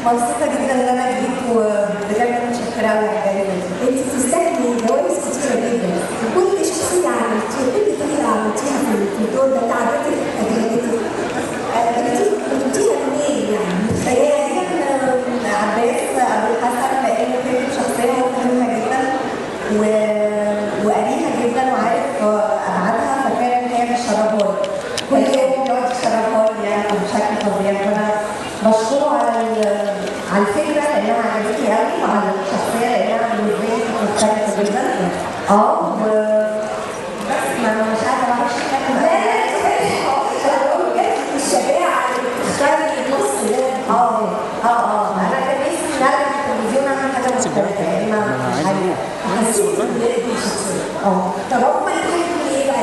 مبسوطه جدا ان انا جيت وبجد متشكره قوي على الجايزه دي. انت بتستاهلي جوائز كتيره جدا، وكل شخصيه عملتيها وكل طريقه عملتيها في الدور ده تعبتك تجربتك. جبتيها منين يعني؟ تخيلي عباس ابو الحسن لانه كانت شخصيه مهمه جدا وقريها جدا وعارف ابعادها، فكان هي بتشربها لي كل يوم بيقعد يشربها لي يعني بشكل طبيعي. فانا بشكره على الفكره لانها عجبتني قوي، وعلى الشخصيه لانها بالنسبه لي كانت مختلفه جدا. بس ما مش عارفه ما اعرفش الشجاعه اللي بتخلي نص ده. انا كان نفسي نرجع التلفزيون اعمل حاجه مختلفه، يا اما مش عارفه حسيت ان دي شخصيه. طب هم اللي بيحبوا ايه بقى؟